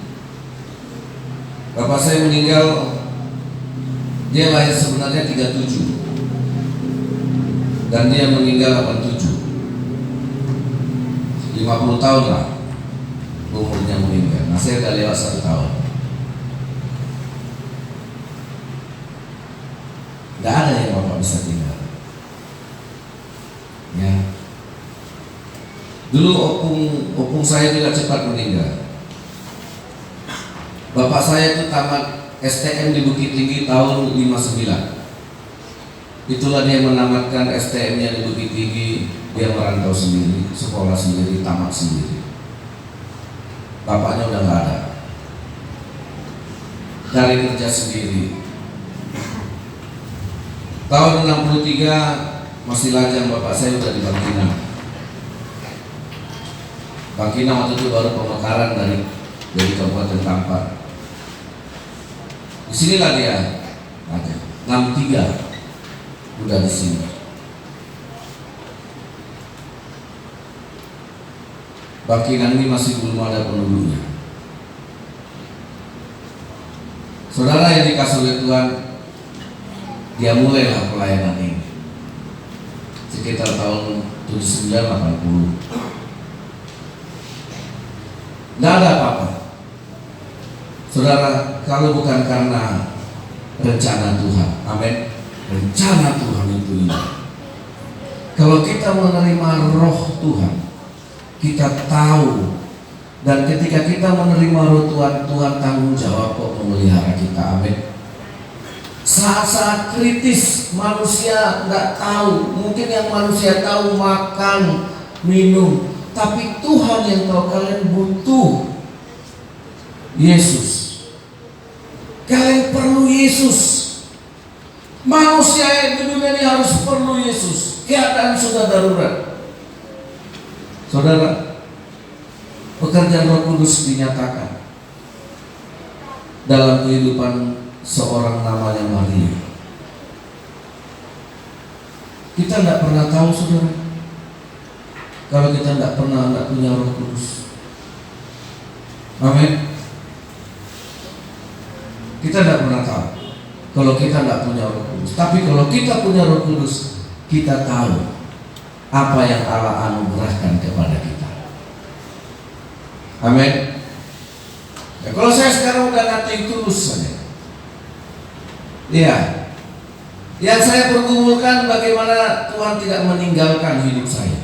B: Bapak saya meninggal, dia lahir sebenarnya 37 dan dia meninggal 87. 50 tahun lah umurnya meninggal. Nah, saya udah lewat 1 tahun. Gak ada yang Bapak bisa tinggal. Ya. Dulu opung saya juga cepat meninggal. Bapak saya itu tamat STM di Bukit Tinggi tahun 59. Itulah dia menamatkan STM-nya di Bukit Tinggi, dia merantau sendiri, sekolah sendiri, tamat sendiri. Bapaknya udah nggak ada, cari kerja sendiri. Tahun 63 masih lajang bapak saya udah di Bangkinang. Bangkinang waktu itu baru pemekaran dari Kabupaten Kampar. Disinilah dia ada 63 udah di sini. Bangkinang ini masih belum ada penduduknya. Saudara yang dikasih oleh Tuhan, dia mulailah pelayanan ini sekitar tahun 79-80. Tidak ada apa-apa, saudara, kalau bukan karena rencana Tuhan. Amin. Rencana Tuhan itu ini. Kalau kita menerima roh Tuhan, kita tahu, dan ketika kita menerima roh Tuhan, Tuhan tanggung jawab kok memelihara kita. Amin. Saat-saat kritis manusia nggak tahu, mungkin yang manusia tahu makan, minum, tapi Tuhan yang tahu. Kalian butuh Yesus, kalian perlu Yesus. Manusia yang di dunia ini harus perlu Yesus. Keadaan sudah darurat. Saudara, pekerjaan Roh Kudus dinyatakan dalam kehidupan seorang namanya Maria. Kita tidak pernah tahu, saudara, kalau kita tidak punya Roh Kudus. Amin. Kita tidak pernah tahu kalau kita tidak punya Roh Kudus. Tapi kalau kita punya Roh Kudus, kita tahu apa yang Allah anugerahkan kepada kita. Amin. Ya, kalau saya sekarang udah nating tulus saja, ya, yang saya pergumulkan bagaimana Tuhan tidak meninggalkan hidup saya.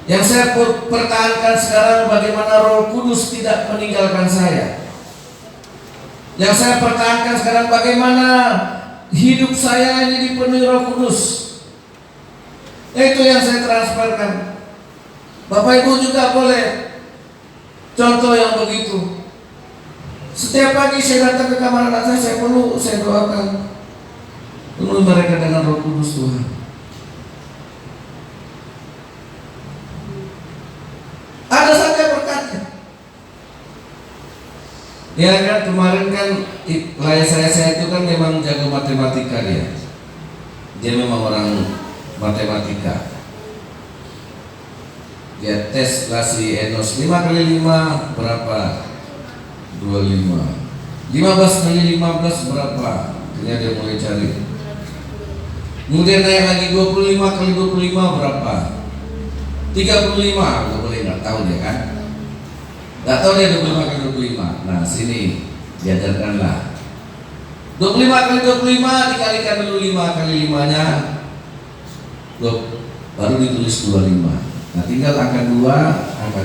B: Yang saya pertahankan sekarang bagaimana Roh Kudus tidak meninggalkan saya. Yang saya pertahankan sekarang bagaimana hidup saya ini dipenuhi Roh Kudus. Itu yang saya transferkan. Bapak Ibu juga boleh contoh yang begitu. Setiap pagi saya datang ke kamar anak saya doakan, penuhi mereka dengan Roh Kudus Tuhan. Ada saja berkatnya. Ya kan, kemarin kan saya itu kan memang jago matematika dia. Dia memang orang matematika. Dia tes kasih Enos 5 kali 5 berapa? 25. 15 kali 15 berapa? Akhirnya dia mulai cari. Kemudian naik lagi 25 kali 25 berapa? 35. Udah boleh nggak tahu dia kan? Nggak tahu dia 25 kali 25. Nah sini diajarkanlah 25 kali 25 dikalikan dulu 5 kali 5 nya baru ditulis 25. Nah tinggal angka 2, angka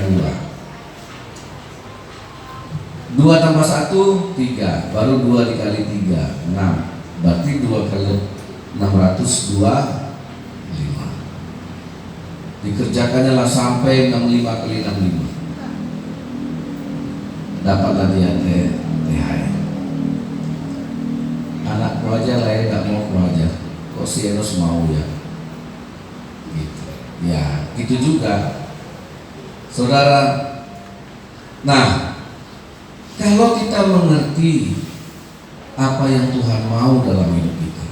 B: 2 tambah 1 3, baru 2 dikali 3 6, berarti 2 kali 600 5. Dikerjakannya lah sampai 65 kali 65. Dapatlah dia THR. Anakku aja lah ya gak mau ku aja, kok si Enos mau ya gitu. Ya gitu juga saudara. Nah, kalau kita mengerti apa yang Tuhan mau dalam hidup kita,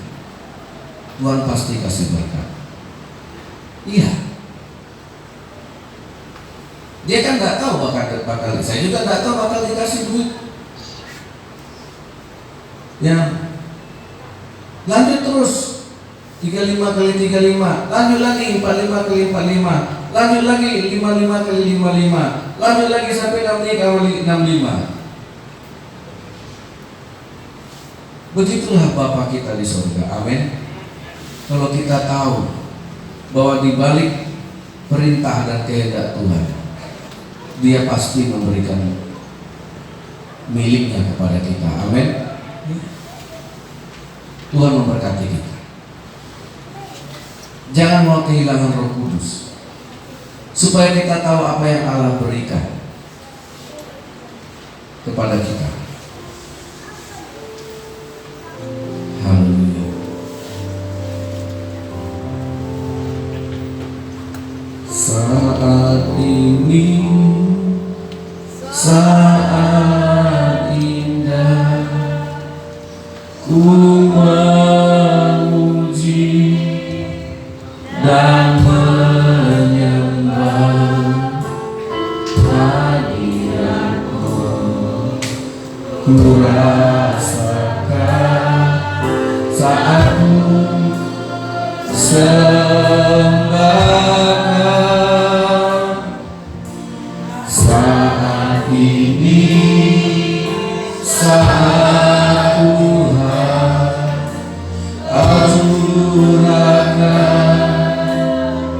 B: Tuhan pasti kasih berkat. Iya. Dia kan nggak tahu bakal saya juga nggak tahu bakal dikasih duit. Ya, lanjut terus 35 kali 35, lanjut lagi 45 kali 45, lanjut lagi 55 kali 55, lanjut lagi sampai 63 kali 65. Begitulah Bapa kita di surga. Amin. Kalau kita tahu bahwa di balik perintah dan kehendak Tuhan, Dia pasti memberikan miliknya kepada kita. Amin. Tuhan memberkati kita. Jangan mau kehilangan Roh Kudus, supaya kita tahu apa yang Allah berikan kepada kita. Haleluya. Saat ini, saat indah, ku memuji dan menyembah hadirat-Mu. Ku rasakan saat ku sembahkan. Saat ini, saat Tuhan aturkan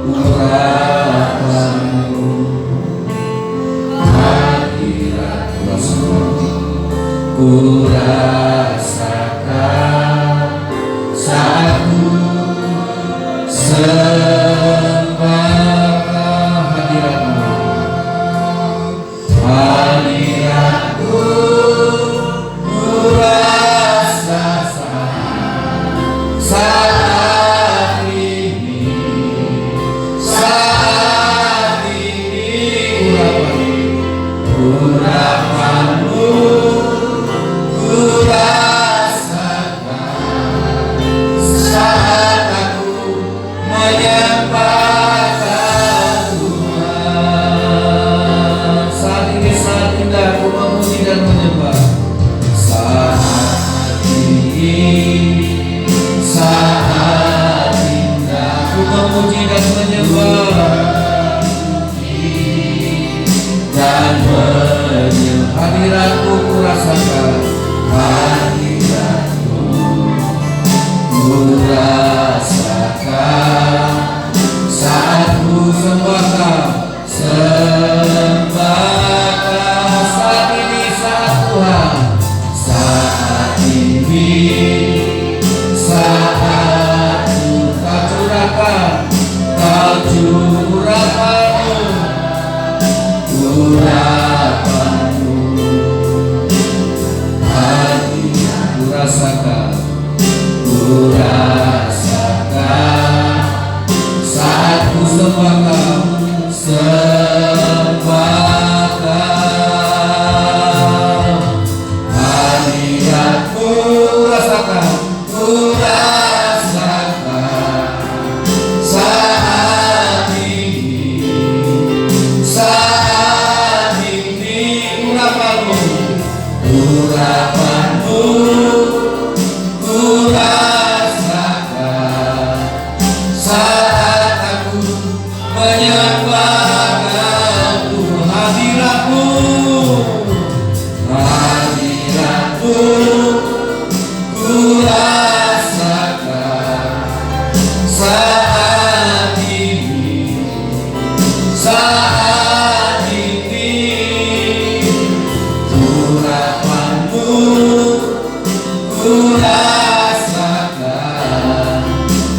B: urapan-Mu, hadirat ku rasakan saat ku sembahkan hadirat-Mu, hadirat-Mu ku rasakan saat ini, saat ini urapan-Mu ku rasakan saat aku menyembah Tuhan. Saat ini saat indah aku memuji dan menyembah. Saat ini saat indah aku memuji dan menyembah dan menyembah. Hadirat-Mu ku rasakan, hadirat-Mu ku rasakan saat ku sembahkan saat ini, saat Tuhan, saat ini, saat Kau curahkan urapan-Mu, hadirat ku rasakan, ku rasakan saat ku sembahkan hadirat-Mu, rasakan, ku rasakan saat ini, saat ini urapan-Mu, urapan-Mu ku rasakan saat aku menyembah Tuhan. Hadirat-Mu, hadirat-Mu ku rasakan saat ini, saat ini urapan-Mu ku rasakan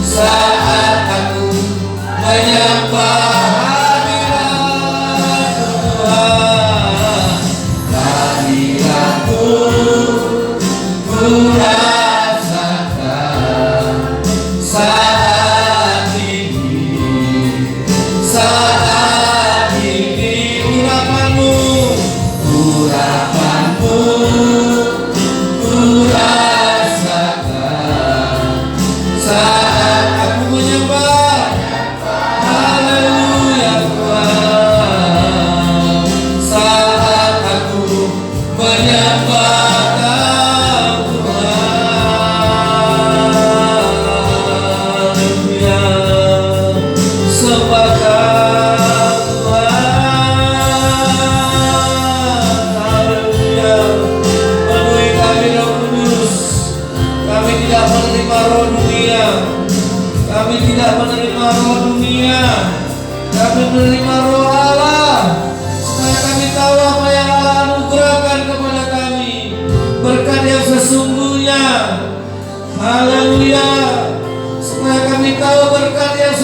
B: saat aku menyembah hadirat Tuhan. Hadirat-Mu ku rasakan saat ini, saat ini urapan-Mu, urapan-Mu ku rasakan saat aku menyembah. Haleluya Tuhan, saat aku menyembah Haleluya, sembahkan Tuhan. Haleluya, penuhi kami Roh Kudus. Kami tidak menerima roh dunia, kami tidak menerima roh dunia, kami menerima roh Allah, supaya kami tahu apa yang Allah anugerahkan kepada kami, berkat yang sesungguhnya. Haleluya, supaya kami tahu berkat yang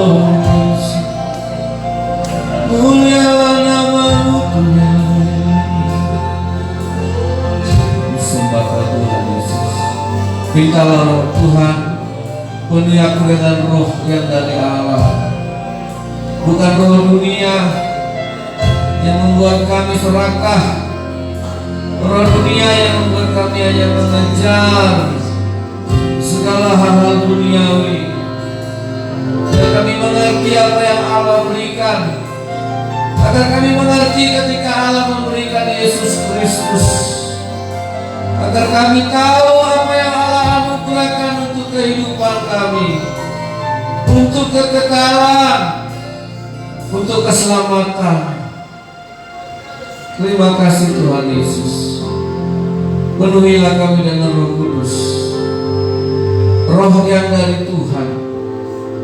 B: kudus, mulialah nama-Mu Tuhan. Sembah Tuhan Yesus. Mintalah Roh Tuhan, penuhi aku dengan roh yang dari Allah, bukan roh dunia yang membuat kami serakah, roh dunia yang membuat kami hanya mengejar segala hal-hal duniawi. Agar kami mengerti apa yang Allah berikan, agar kami mengerti ketika Allah memberikan Yesus Kristus, agar kami tahu apa yang Allah anugerahkan untuk kehidupan kami, untuk kekekalan, untuk keselamatan. Terima kasih Tuhan Yesus. Penuhilah kami dengan Roh Kudus, Roh yang dari Tuhan,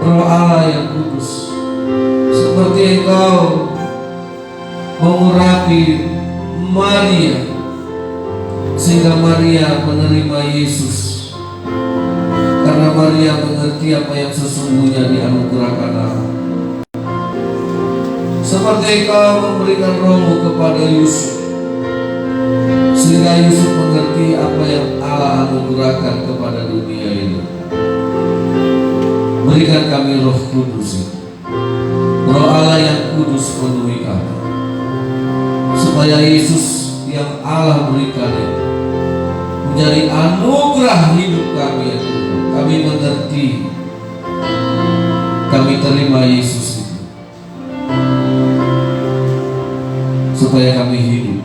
B: Roh Allah yang kudus, seperti Engkau mengurapi Maria sehingga Maria menerima Yesus, karena Maria mengerti apa yang sesungguhnya dianugerahkan Allah. Seperti Engkau memberikan Roh-Mu kepada Yusuf, sehingga Yusuf mengerti apa yang Allah anugerahkan kepada dunia ini. Berikan kami Roh Kudus, Roh Allah yang kudus penuhi kami, supaya Yesus yang Allah berikan itu menjadi anugerah hidup kami ya Tuhan. Kami mengerti, kami terima Yesus itu, supaya kami hidup.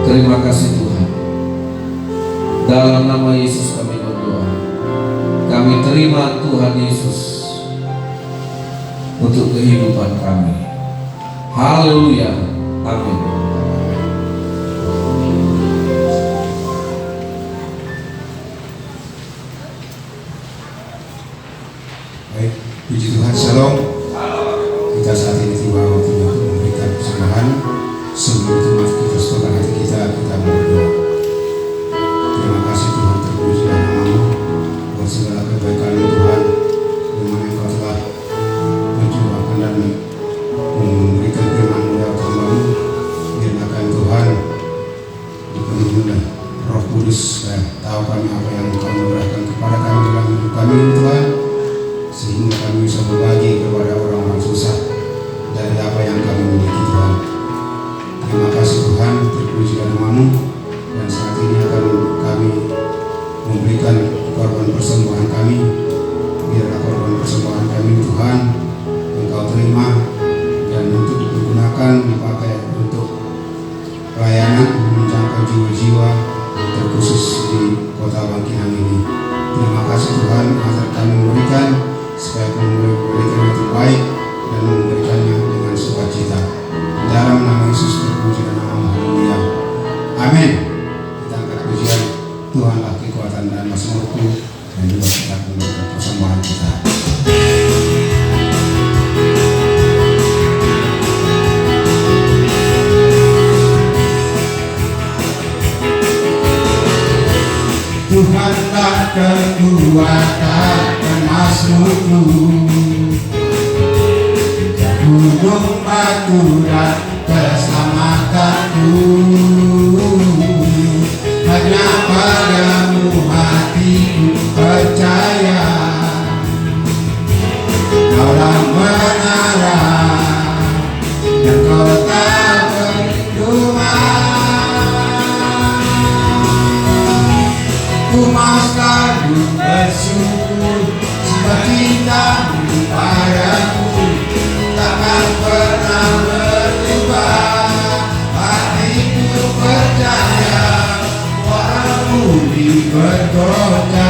B: Terima kasih Tuhan. Dalam nama Yesus kami berdoa. Kami terima Tuhan Yesus untuk kehidupan kami. Haleluya. Amin.
A: Baik, puji Tuhan, shalom. Kita saat ini tiba waktunya untuk memberikan persembahan. Sebelum itu mari kita satukan hati kita berdoa. Terima kasih Tuhan, terpuji nama-Mu buat segala kebaikan Tuhan, di mana Engkau telah mencurahkan dan memberikan firman-Mu lewat hamba-Mu. Biarkan Tuhan dipenuhi oleh Roh Kudus, tahu kami apa yang Engkau anugerahkan kepada kami dalam hidup kami Tuhan, sehingga kami bisa berbagi kepada orang-orang susah dari apa yang kami miliki Tuhan. Terima kasih Tuhan, terpuji nama-Mu, dan saat ini akan kami memberikan korban persembahan kami. Biarlah korban persembahan kami Tuhan Engkau terima dan untuk digunakan dipakai untuk pelayanan menjangkau jiwa-jiwa terkhusus di Kota Bangkinang ini. Terima kasih Tuhan agar kami memberikan, supaya kami memberikan yang terbaik dan memberikannya dengan sukacita. Dalam nama Yesus terpuji dan nama Haleluya. Amin. Kita angkat pujian, Tuhanlah kekuatan dan mazmurku, dan juga kita memberikan persembahan kita. Tuhanlah kekuatan dan mazmurku, gunung batu dan keselamatanku. Hanya padamu hatiku percaya, Kaulah menara dan kota perlindungan. Ku mau selalu bersyukur sebab cinta-Mu padaku takkan pernah berubah. Hatiku percaya, walaupun di bergoda